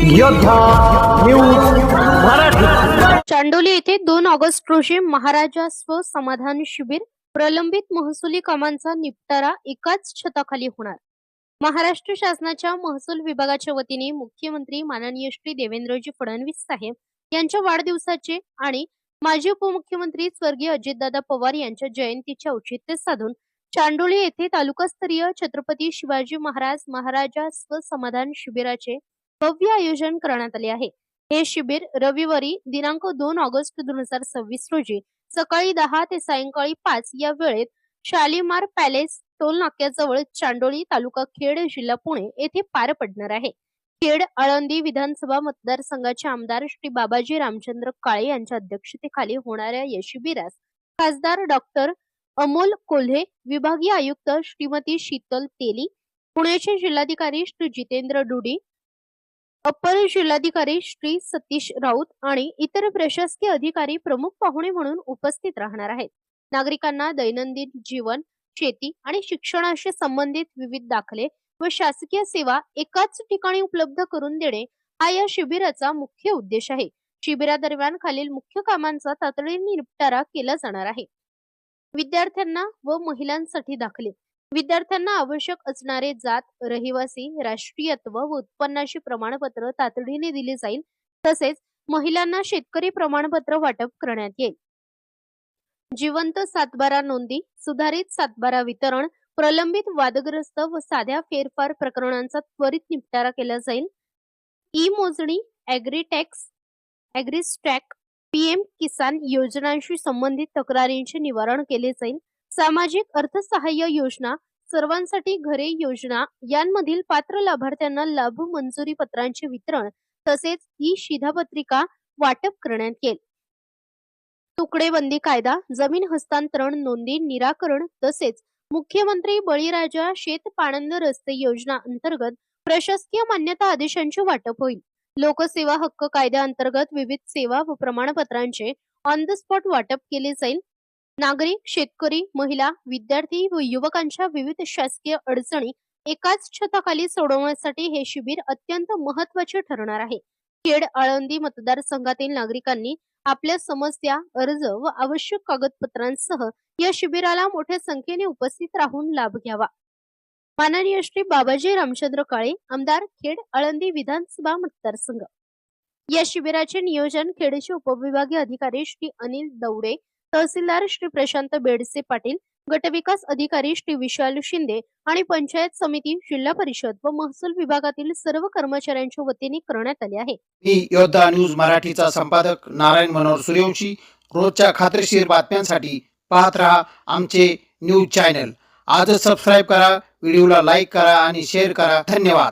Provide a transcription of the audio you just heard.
योद्धा न्यूज मराठी। चांडोली येथे 2 ऑगस्ट रोजी महाराजास्व समाधान शिबिर, प्रलंबित महसुली कामांचा निपटारा एकाच छताखाली होणार। महाराष्ट्र शासनाच्या महसूल विभागाच्या वतीने मुख्यमंत्री माननीय श्री देवेंद्रजी फडणवीस साहेब यांच्या वाढदिवसाचे आणि माजी उपमुख्यमंत्री स्वर्गीय अजितदादा पवार यांच्या जयंतीचे औचित्य साधून चांडोली येथे तालुकास्तरीय छत्रपती शिवाजी महाराजास्व समाधान शिबिराचे भव्य आयोजन करण्यात आले आहे। हे शिबिर रविवारी दिनांक 2 ऑगस्ट 2026 रोजी सकाळी 10 ते सायंकाळी 5 या वेळेत शालीमार पॅलेस टोल नाक्याजवळ चांडोली, तालुका खेड, जिल्हा पुणे येथे पार पडणार आहे। खेड आळंदी विधानसभा मतदारसंघाचे आमदार श्री बाबाजी रामचंद्र काळे यांच्या अध्यक्षतेखाली होणाऱ्या या शिबिरास खासदार डॉक्टर अमोल कोल्हे, विभागीय आयुक्त श्रीमती शीतल तेली, पुण्याचे जिल्हाधिकारी श्री जितेंद्र डुडी, अपर जिल्हाधिकारी श्री सतीश राऊत आणि इतर प्रशासकीय अधिकारी प्रमुख पाहुणे म्हणून उपस्थित राहणार आहेत। नागरिकांना दैनंदिन जीवन, शेती आणि शिक्षणाशी संबंधित विविध दाखले व शासकीय सेवा एकाच ठिकाणी उपलब्ध करून देणे हा या शिबिराचा मुख्य उद्देश आहे। शिबिरादरम्यान खालील मुख्य कामांचा तातडीने निपटारा केला जाणार आहे। विद्यार्थ्यांना व महिलांसाठी दाखले, विद्यार्थ्यांना आवश्यक असणारे जात, रहिवासी, राष्ट्रीयत्व व उत्पन्नाची प्रमाणपत्र तातडीने दिले जाईल। तसेच महिलांना शेतकरी प्रमाणपत्र वाटप करण्यात येईल। जिवंत सातबारा नोंदी, सुधारित सातबारा वितरण, प्रलंबित वादग्रस्त व साध्या फेरफार प्रकरणांचा त्वरित निपटारा केला जाईल। ई मोजणी, ॲग्रिस्टॅक, पीएम किसान योजनांशी संबंधित तक्रारींचे निवारण केले जाईल। सामाजिक अर्थसहाय्य योजना, सर्वांसाठी घरे योजना यांमधील पात्र लाभार्थ्यांना लाभ मंजुरी पत्रांचे वितरण तसेच ई शिधापत्रिका वाटप करण्यात येईल। तुकडेबंदी कायदा, जमीन हस्तांतरण नोंदी निराकरण तसेच मुख्यमंत्री बळीराजा शेत पाणंद रस्ते योजना अंतर्गत प्रशासकीय मान्यता आदेशांचे वाटप होईल। लोकसेवा हक्क कायद्याअंतर्गत विविध सेवा व प्रमाणपत्रांचे ऑन द स्पॉट वाटप केले जाईल। नागरिक, शेतकरी, महिला, विद्यार्थी व युवकांच्या विविध शासकीय अडचणी एकाच छताखाली सोडवण्यासाठी हे शिबिर अत्यंत महत्त्वाचे ठरणार आहे। खेड आळंदी मतदारसंघातील नागरिकांनी आपल्या समस्या, अर्ज व आवश्यक कागदपत्रांसह या शिबिराला मोठ्या संख्येने उपस्थित राहून लाभ घ्यावा। माननीय श्री बाबाजी रामचंद्र काळे, आमदार, खेड आळंदी विधानसभा मतदारसंघ। या शिबिराचे नियोजन खेडचे उपविभागीय अधिकारी श्री अनिल दौडे, तहसीलदार श्री प्रशांत बेडसे पाटील, गटविकास अधिकारी श्री विशाल शिंदे आणि पंचायत समिती, जिल्हा परिषद व महसूल विभागातील सर्व कर्मचाऱ्यांच्या वतीने करण्यात आले आहे। मी योद्धा न्यूज मराठीचा संपादक नारायण मनोहर सूर्यवंशी। रोजच्या खात्रीशीर बातम्यांसाठी पाहत रहा आमचे न्यूज चॅनल। आजच सबस्क्राइब करा, व्हिडिओला लाईक करा आणि शेअर करा। धन्यवाद।